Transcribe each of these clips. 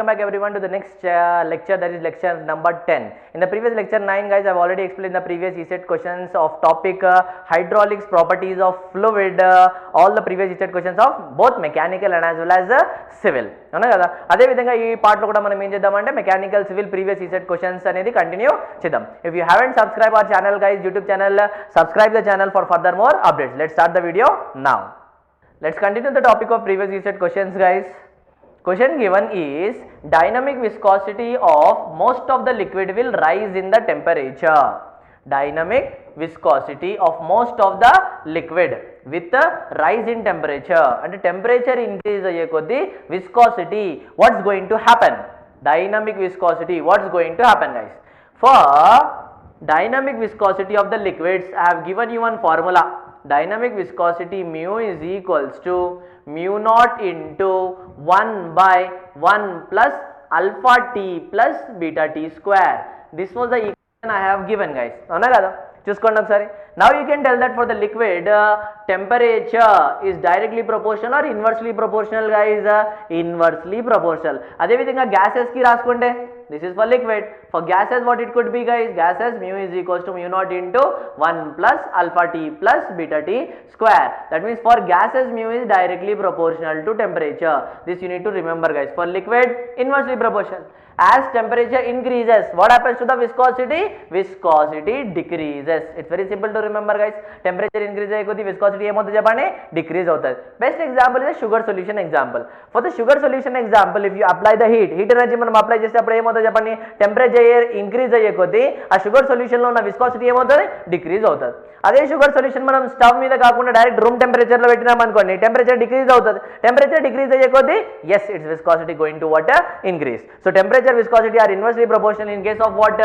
welcome back everyone to the next lecture, that is lecture number 10. In the previous lecture 9 guys, I have already explained the previous ESET questions of topic hydraulics, properties of fluid, all the previous ESET questions of both mechanical and as well as civil. అవునా కదా, అదే విధంగా ఈ part లో కూడా మనం ఏం చేద్దామంటే mechanical civil previous ECET questions అనేది కంటిన్యూ చేద్దాం. If you haven't subscribed our channel guys, YouTube channel, subscribe the channel for further more updates. Let's start the video now. Let's continue the topic of previous ESET questions guys. Question given is dynamic viscosity of most of the liquid will rise in the temperature. Dynamic viscosity of most of the liquid with the rise in temperature, and temperature increase aye koddi viscosity what's going to happen? Dynamic viscosity what's going to happen guys? For dynamic viscosity of the liquids I have given you one formula. Dynamic viscosity mu is equals to mu naught into 1 by 1 plus alpha t plus beta t square. This was the equation I have given guys. అవునా కదా, చూసుకోండి ఒకసారి. Now you can tell that for the liquid temperature is directly proportional or inversely proportional guys? Inversely proportional. అదే విధంగా gases కి రాసుకుంటే this is for liquid. For gases what it could be guys? Gases mu is equals to mu naught into 1 plus alpha t plus beta t square. That means for gases mu is directly proportional to temperature. This you need to remember guys. For liquid inversely proportional. As temperature increases, what happens to the viscosity? Viscosity decreases. It's very simple to remember guys. Temperature increase ayi koddi viscosity em avutadi cheppandi? Decrease avutadi. Best example is a sugar solution example. For the sugar solution example, if you apply the heat energy మనం apply చేసేటప్పుడు ఏమవుతుంది చెప్పండి? Temperature increase అయ్యే కొద్దీ ఆ sugar solution లో ఉన్న viscosity ఏమవుతుంది? డిక్రీజ్ అవుతుంది. అదే షుగర్ సొల్యూషన్ మనం స్టవ్ మీద కాకుండా డైరెక్ట్ రూమ్ టెంపరేచర్ లో పెట్టినాం అనుకోండి, టెంపరేచర్ డిక్రీజ్ అవుతుంది. టెంపరేచర్ డిక్రీజ్ అయ్యే కొద్దీ yes its viscosity going to what? Increase. So temperature viscosity are inversely proportional in case of what?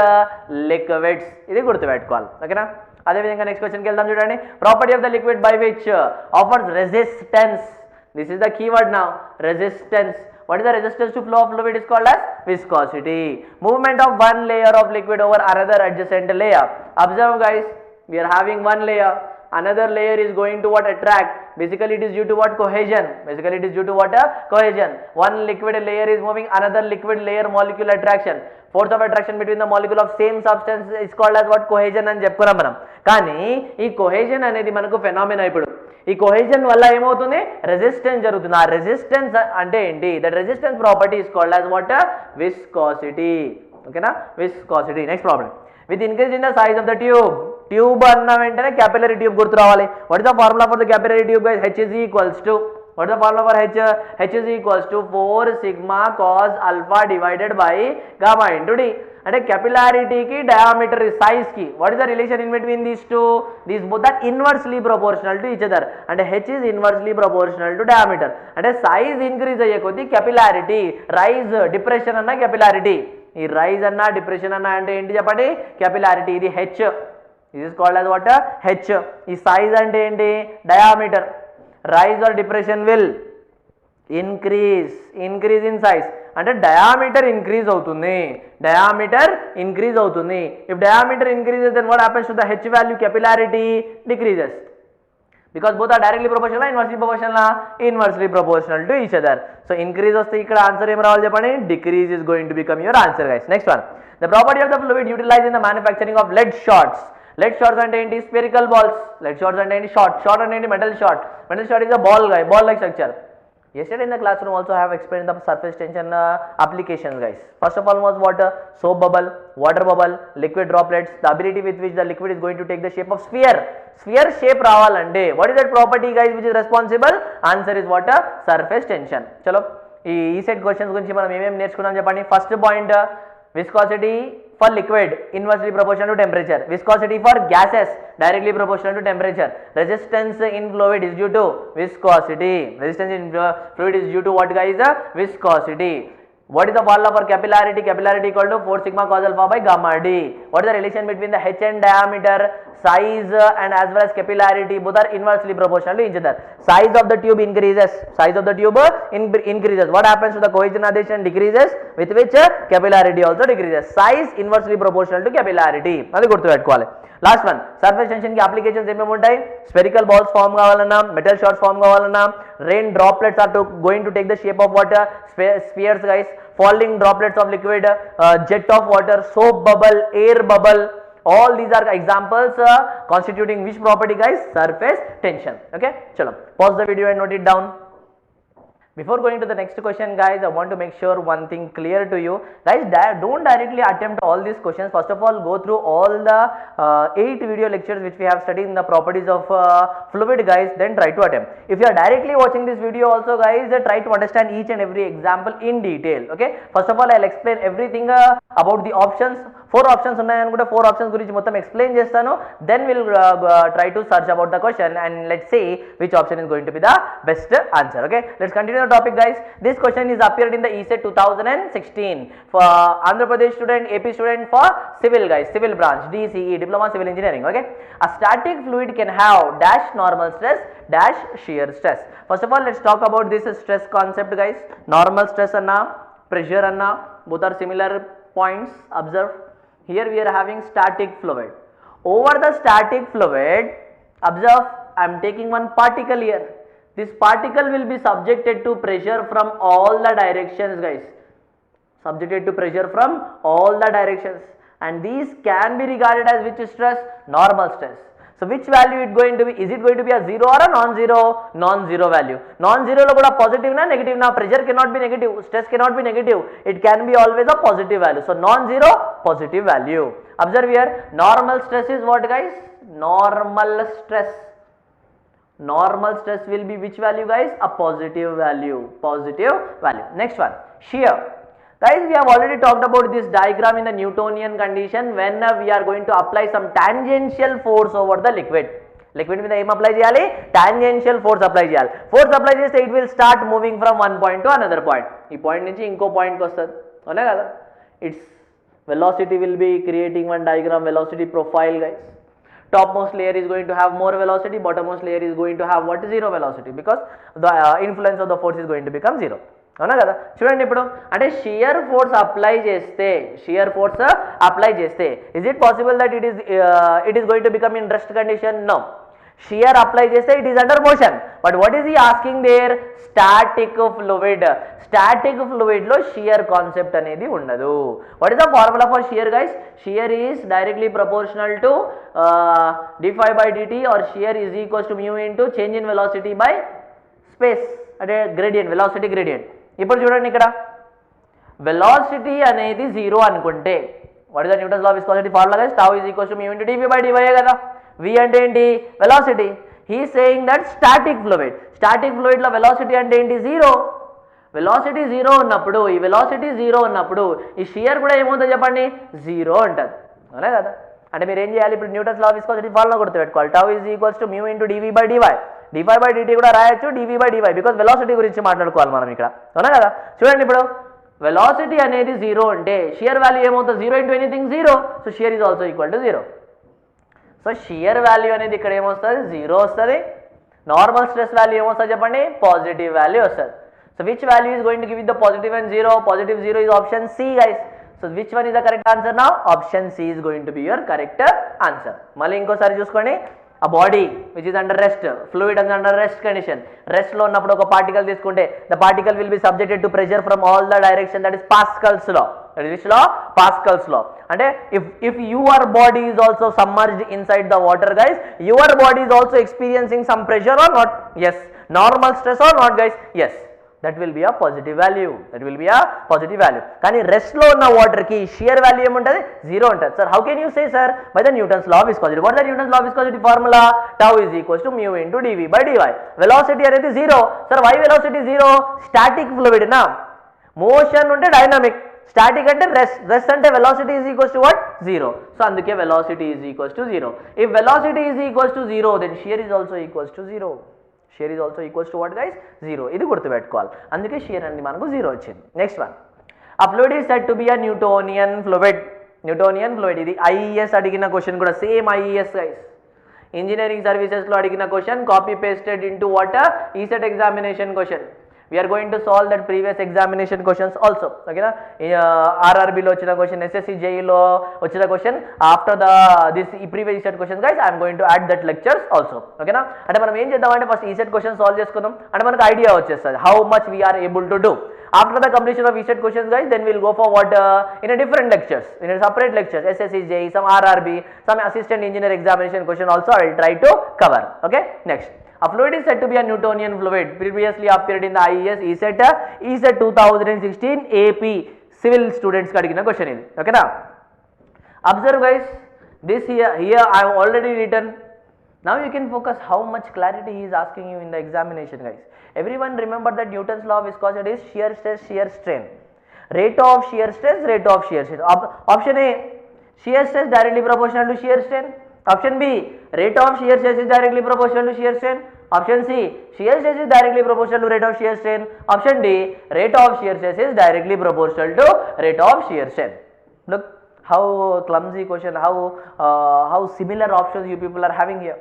Liquids. ఇది గుర్తుపెట్టుకోవాలి. ఓకేనా? అదే విధంగా నెక్స్ట్ క్వశ్చన్ కి వెళ్దాం చూడండి. Property of the liquid by which offers resistance. This is the keyword now. Resistance. What is the resistance to flow of fluid is called as viscosity. Movement of one layer of liquid over another adjacent layer. Observe guys, we are having one layer, another layer is going to what? Attract. Basically it is due to what? Cohesion. Basically it is due to what? Cohesion. One liquid layer is moving, another liquid layer molecule attraction. Force of attraction between the molecule of same substance is called as what? Cohesion అని చెప్పుకున్నాం మనం. కానీ ఈ cohesion అనేది మనకు phenomena. ఇప్పుడు ఈ cohesion వల్ల ఏమవుతుంది? రెసిస్టెన్స్ జరుగుతుంది. ఆ రెసిస్టెన్స్ అంటే ఏంటి? That resistance property is called as what? Viscosity. ఓకేనా? Viscosity. Next problem. With increase in the size of the tube. Tube అన్న వెంటనే క్యాపిలరీ ట్యూబ్ గుర్తు రావాలి. What is the formula for the capillary tube guys? H is equals to, what is the formula for H? H is equals to 4 sigma cos alpha divided by gamma into D. అంటే క్యాపిలారిటీకి diameter size కి what is the relation in between these two? These both are inversely proportional to each other. అంటే H is inversely proportional to diameter. అంటే size increase అయ్యే కొద్దీ capillarity rise, depression అన్న capillarity. ఈ rise అన్న depression అన్న అంటే ఏంటి చెప్పండి? క్యాపిలారిటీ. ఇది H. This is called as what? H. ఈ సైజ్ అంటే ఏంటి? Diameter. Rise or depression will increase in size. అంటే డయామీటర్ ఇంక్రీజ్ అవుతుంది. డయామీటర్ ఇంక్రీజ్ అవుతుంది. If diameter increases then what happens to the H value? Capillarity decreases. Because both are directly proportional, inversely proportional, inversely proportional to each other. So increase వస్తే ఇక్కడ answer ఏం రావాలి చెప్పండి? Decrease is going to become your answer guys. Next one. The property of the fluid utilise in the manufacturing of lead shots. lead shots అంటే ఏంటి? Spherical balls. lead shots అంటే ఏంటి? Short అంటే ఏంటి? Metal short. Metal short is a ball guy, ball like structure. Yesterday in the classroom also I have explained the surface tension applications guys. First of all was what? Soap bubble, water bubble, liquid droplets, the ability with which the liquid is going to take the shape of sphere. Sphere shape రావాలంటే what is that property guys which is responsible? Answer is what? Surface tension. చలో ఈ set questions గురించి మనం ఏమేమి నేర్చుకున్నాం చెప్పండి. First point, viscosity for liquid inversely proportional to temperature. Viscosity for gases directly proportional to temperature. Resistance in fluid is due to viscosity. Resistance in fluid is due to what guys? Viscosity. What is the formula for capillarity? Capillarity equal to 4 sigma cos alpha by gamma D. What is the relation between the H and diameter? size and as well as capillarity both are inversely proportional to each other. Size of the tube increases, increases. What happens to the cohesion adhesion? Decreases, with which capillarity also decreases. Size inversely proportional to capillarity. అది గుర్తుపెట్టుకోవాలి. Last one, surface tension కి applications ఏమేమి ఉంటాయి? Spherical balls form కావాలన్నా, metal shots form కావాలన్నా, rain droplets are going to take the shape of water, spheres guys, falling droplets of liquid, jet of water, soap bubble, air bubble, all these are examples constituting which property guys? Surface tension. Okay, chalo pause the video and note it down. Before going to the next question guys, I want to make sure one thing clear to you guys. Don't directly attempt all these questions. First of all, go through all the 8 video lectures which we have studied in the properties of fluid guys, then try to attempt. If you are directly watching this video also guys, try to understand each and every example in detail. Okay, first of all I'll explain everything about the options. 4 options ఉన్నాయి అనుకుంటే 4 options గురించి మొత్తం explain చేస్తాను, then we'll try to search about the question and let's see which option is going to be the best answer. Okay, let's continue the topic guys. This question is appeared in the ESET 2016 for Andhra Pradesh student, AP student for civil guys, civil branch, DCE, diploma civil engineering. Okay, a static fluid can have dash normal stress dash shear stress. First of all let's talk about this stress concept guys. Normal stress anna, pressure anna, both are similar points. Observe, here we are having static fluid. Over the static fluid, observe, I am taking one particle here. This particle will be subjected to pressure from all the directions guys, subjected to pressure from all the directions, and these can be regarded as which stress? Normal stress. So which value it going to be? Is it going to be a 0 or a non-zero? Non-zero value. Non-zero lo kuda positive na negative na? Pressure cannot be negative, stress cannot be negative, it can be always a positive value. So non-zero, positive value. Observe here, normal stress is what guys? Normal stress. Normal stress will be which value guys? A positive value, positive value. Next one, shear. Guys, we have already talked about this diagram in the Newtonian condition when we are going to apply some tangential force over the liquid. Liquid మీద ఏం apply చేయాలి? Tangential force apply చేయాలి. Force apply చేస్తే it will start moving from one point to another point. ఈ point నుంచి ఇంకో పాయింట్కి వస్తుంది, అవునా కదా? Its velocity will be creating one diagram, velocity profile guys. Topmost layer is going to have more velocity, bottommost layer is going to have what? Zero velocity, because the influence of the force is going to become zero. అవునా కదా? చూడండి ఇప్పుడు, అంటే shear force apply చేస్తే, is it possible that it is going to become in rest condition? No. Shear apply చేస్తే it is under motion. But what is he asking there? Static fluid. Static fluid లో shear concept అనేది ఉండదు. What is the formula for shear guys? Shear is directly proportional to d phi by dt, or shear is equals to mu into change in velocity by space, అంటే gradient, velocity gradient. ఇప్పుడు చూడండి ఇక్కడ velocity అనేది 0 అనుకుంటే, what is the Newton's law of viscosity formula guys? tau is equals to mu into dv by dy కదా. v అంటే ఏంటి? Velocity. He saying that static fluid, static fluid లో velocity అంటే ఏంటి? 0. వెలాసిటీ 0 ఉన్నప్పుడు, ఈ వెలాసిటీ 0 ఉన్నప్పుడు ఈ షియర్ కూడా ఏమవుతుందో చెప్పండి? 0 ఉంటుంది, అవునా కదా? అంటే మీరు ఏం చేయాలి? ఇప్పుడు Newton's law of viscosity formula గుర్తుపెట్టుకోవాలి. tau is equals to mu into dv by dy. dy by dt కూడా రాయొచ్చు, dv by dy, because velocity గురించి మాట్లాడుకోవాలి మనం ఇక్కడ, అవునా కదా? చూడండి ఇప్పుడు వెలాసిటీ అనేది 0 అంటే షియర్ వాల్యూ ఏమవుతుంది? 0 into anything 0. So shear is also equal to 0. So shear value అనేది ఇక్కడ ఏమొస్తుంది? 0 వస్తుంది. నార్మల్ స్ట్రెస్ వాల్యూ ఏమొస్తుంది చెప్పండి? పాజిటివ్ వాల్యూ వస్తుంది. So which value is going to give the positive and 0? Positive 0 is option C guys. So which one is the correct answer now? Option C is going to be your correct answer. మళ్ళీ ఇంకోసారి చూసుకోండి, a body which is under rest, fluid is under rest condition. Rest లో ఉన్నప్పుడు ఒక particle తీసుకుంటే the particle will be subjected to pressure from all the direction, that is Pascal's law. That is which law? Pascal's law. అంటే if your body is also submerged inside the water guys, your body is also experiencing some pressure or not? Yes. Normal stress or not guys? Yes. That will be a positive value. That will be a positive value. కానీ rest లో ఉన్న water కి shear value ఏముంటది? 0 ఉంటుంది. Sir how can you say sir? By the Newton's law of viscosity. What is the Newton's law of viscosity formula? tau is equals to mu into dv by dy. Velocity అనేది 0. Sir why velocity 0? Static fluid నా, motion ఉంటే dynamic, static అంటే rest అంటే velocity is equals to what? 0. So అందుకే velocity is equals to 0. If velocity is equals to 0, then shear is also equals to 0. Shear is also equals to what guys? 0. ఇది గుర్తుపెట్టుకోవాలి, అందుకే shear అనేది మనకు 0 వచ్చింది. Next one, a fluid is said to be a Newtonian fluid. Newtonian fluid. ఇది IES అడిగిన question కూడా, same IES guys. Engineering సర్వీసెస్లో అడిగిన question, copy pasted into what ECET examination question. We are going to solve that previous examination questions also. Okay na, RRB lo ochina question, SSC JE lo ochina question, after the this previous ESET questions guys, I am going to add that lectures also. Okay na, ante manam em cheddam ante first ESET questions solve cheskundam, ante manaku idea vachestadi how much we are able to do. After the completion of ESET questions guys, then we will go for what in a different lectures, in a separate lectures, SSC JE, some RRB, some assistant engineer examination question also I will try to cover. Okay, next. A fluid is said to be a Newtonian fluid. Previously appeared in the IES ESET 2016 AP civil students ka adigina question idi. Okay na, observe guys, this here I have already written. Now you can focus how much clarity he is asking you in the examination guys. Everyone remember that Newton's law of viscosity is shear stress, shear strain. Rate of shear stress, rate of shear strain. Option A, shear stress directly proportional to shear strain. Option B, rate of shear stress is directly proportional to shear strain. Option C, shear stress is directly proportional to rate of shear strain. Option D, rate of shear stress is directly proportional to rate of shear strain. Look how clumsy question, how similar options you people are having here.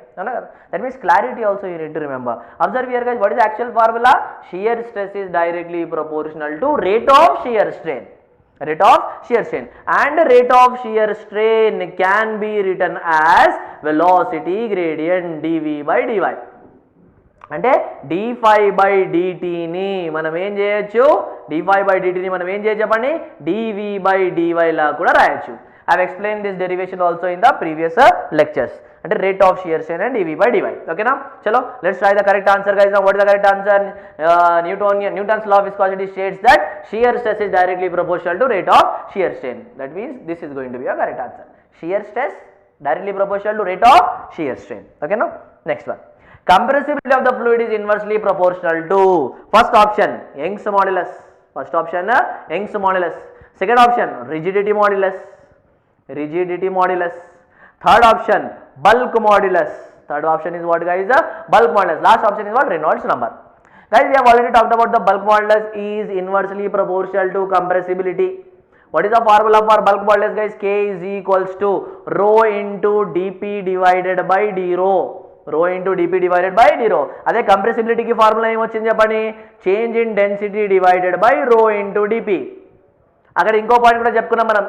That means clarity also you need to remember. Observe here guys, what is the actual formula? Shear stress is directly proportional to rate of shear strain. Rate of shear strain, and rate of shear strain can be written as velocity gradient dv by dy. అంటే d5 by dt ని మనం ఏం చేయొచ్చు, d5 by dt ని మనం ఏం చేయొచ్చు చెప్పండి, dv by dy లా కూడా రాయొచ్చు. I have explained this derivation also in the previous lectures. అంటే rate of shear strain and dv by dy. Okay na, chalo let's try the correct answer guys. Now what is the correct answer? Newton's law of viscosity states that shear stress is directly proportional to rate of shear strain. That means this is going to be a correct answer. Shear stress directly proportional to rate of shear strain. Okay na, next one. Compressibility of the fluid is inversely proportional to, first option Young's modulus, first option Young's modulus, second option rigidity modulus, third option bulk modulus, third option is what guys, bulk modulus, last option is what, Reynolds number. Guys, we have already talked about the bulk modulus is inversely proportional to compressibility. What is the formula for bulk modulus guys? K is equals to rho into dp divided by d rho, rho into dp divided by d rho. అదే compressibility కి formula ఏమొచ్చింది చెప్పండి, change in density divided by rho into dp. అక్కడ ఇంకో point కూడా చెప్పుకున్నాం మనం,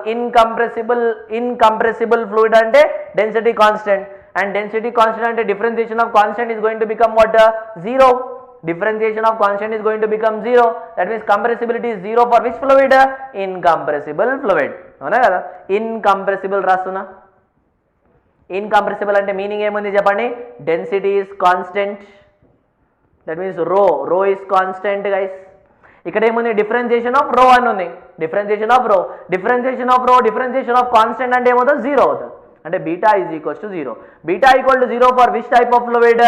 incompressible fluid అంటే density constant, and density constant అంటే differentiation of constant is going to become what, zero. Differentiation of constant is going to become zero. That means compressibility is zero for which fluid? Incompressible fluid. అవునా కదా, incompressible రాస్తున్నా. Incompressible అంటే meaning ఏముంది చెప్పండి, density is constant. That means rho is constant guys. ఇక్కడ ఏముంది, differentiation of రో అని ఉంది, డిఫరెన్షియేషన్ ఆఫ్ కాన్స్టెంట్ అంటే ఏమవుతుంది, జీరో అవుతుంది. అంటే beta is equals to zero. Beta equal to zero for which type of fluid?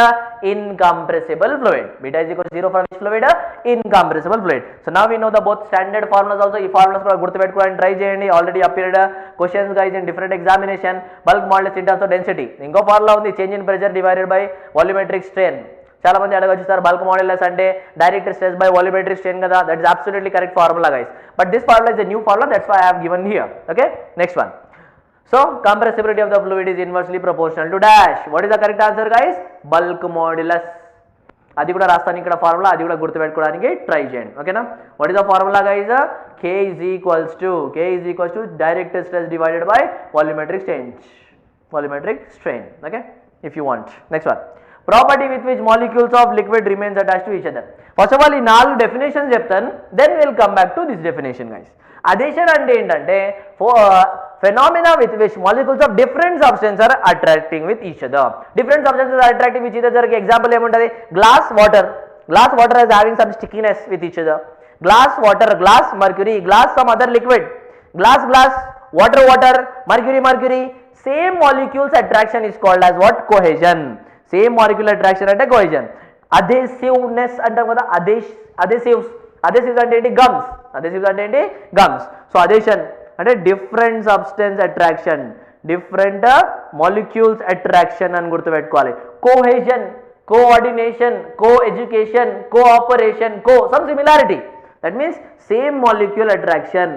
Incompressible fluid. Beta is equal to zero for which fluid? Incompressible fluid. So now we know the both standard formulas also. ఈ formulas కూడా గుర్తుపెట్టుకోవడానికి try చేయండి. Already appeared questions guys in different examination. Bulk modulus in terms of density. ఇంకో formula ఉంది, change in pressure divided by volumetric strain. చాలా మంది అడగొచ్చు sir bulk modulus అంటే direct stress by volumetric strain కదా. That is absolutely correct formula guys, but this formula is a new formula, that's why I have given here. Okay, next one. So compressibility of the fluid is inversely proportional to dash. What is the correct answer guys? Bulk modulus. అది కూడా రాస్తాను ఇక్కడ formula, అది కూడా గుర్తుపెట్టుకోవడానికి try చేయండి. ఓకేనా, what is the formula guys? K is equals to direct stress divided by volumetric strain. Okay, if you want. Next one. Property with which molecules of liquid remains attached to each other. First of all ఈ 4 definitions చెప్తాను, then we'll come back to this definition guys. అదేషన్ అంటే ఏంటంటే phenomena with which molecules of different substances are attracting with each other. Different substances are attracting with each other కి example ఏముంటది? Glass water is having some stickiness with each other. Glass mercury, glass some other liquid, glass water, mercury. Same molecules attraction is called as what? Cohesion. Same molecular attraction అంటే cohesion. Adhesiveness అంటాం కదా, adhesives అంటే ఏంటి? Gums. So adhesion అంటే different substance attraction, different molecules attraction అని గుర్తుపెట్టుకోవాలి. Cohesion, coordination, coeducation, cooperation, some similarity. That means same molecule attraction,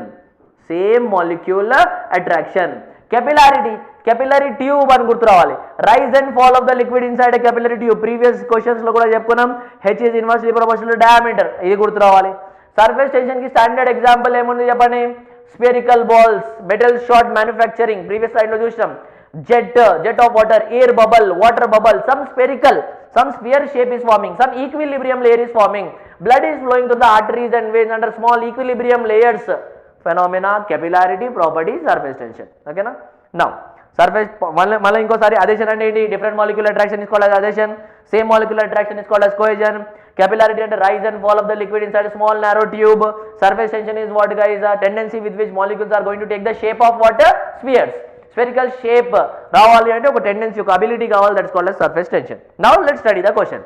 same molecule attraction. capillary tube అని గుర్తు రావాలి. Rise and fall of the liquid inside a capillary tube. Previous questions లో కూడా చెప్పుకున్నాం, h is inversely proportional to diameter, ఇది గుర్తు రావాలి. Surface tension కి స్టాండర్డ్ ఎగ్జాంపుల్ ఏముంది చెప్పండి? Spherical balls, metal short manufacturing, previous slide లో చూసాం. jet of water, air bubble, water bubble, some spherical, some sphere shape is forming, some equilibrium layer is forming, blood is flowing through the arteries and veins under small equilibrium layers. Phenomena, capillarity, properties, surface tension. Okay na? Now surface mala inkosari adhesion ante enti? Different molecular attraction is called as adhesion, same molecular attraction is called as cohesion. Capillarity and rise and fall of the liquid inside a small narrow tube. Surface tension is what guys? A tendency with which molecules are going to take the shape of water spheres. Spherical shape రావాలి అంటే ఒక tendency, ఒక ability కావాలి, that's called as surface tension. Now let's study the question.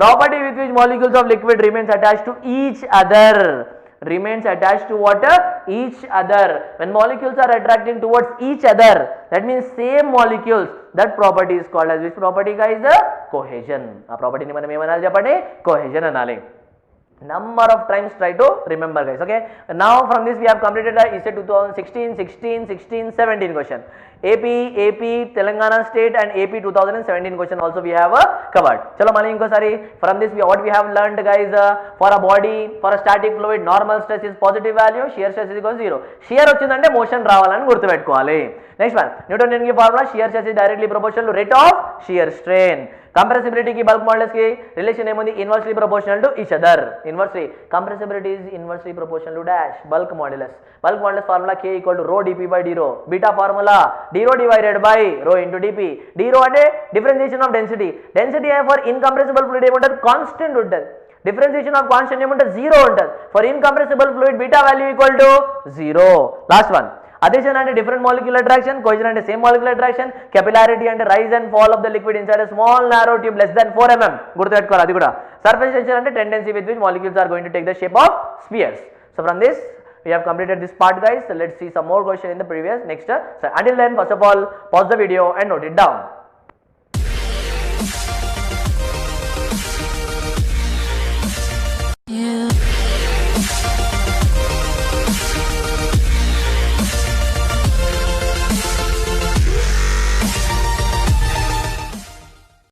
Property with which molecules of liquid remains attached to each other. Remains attached to what? Each other. When molecules are attracting towards each other, that means same molecules, that property is called as which property guys? Cohesion. ఆ property ని మనం ఏమనాలి చెప్పండి? కోహెజన్ అనాలి. Number of times try to remember guys. Okay, now from this we have completed the ESET 2016, 16, 16, 17 question. AP Telangana state and AP 2017 question also we have covered. Chalo mali inkosari from this what we have learned guys, for a body, for a static fluid, normal stress is positive value, shear stress is equal to 0. Shear వచ్చిందంటే motion రావాలని గుర్తుపెట్టుకోవాలి. Next one, Newton కి formula, shear stress is directly proportional to rate of shear strain. Compressibility కి bulk models కి relation ఏముంది? Inversely proportional to each other. Inversely compressibility is inversely proportional to dash bulk models. Bulk models formula k equal to రో dp by d rho. Beta formula d rho divided by rho into dp. d rho అంటే differentiation of density. Density for incompressible fluid ఏముంటది? Constant ఉంటుంది. Differentiation of constant ఏముంటది? 0 ఉంటుంది. For incompressible fluid beta value equal to 0. Last one, adhesion and different molecular attraction, cohesion and same molecular attraction, capillarity and rise and fall of the liquid inside a small narrow tube less than 4 mm. గుర్తుపెట్టుకోవాలి అది కూడా. Surface tension అంటే tendency with which molecules are going to take the shape of spheres. So from this we have completed this part guys. So let's see some more question in the previous next. So until then, first of all, pause the video and note it down.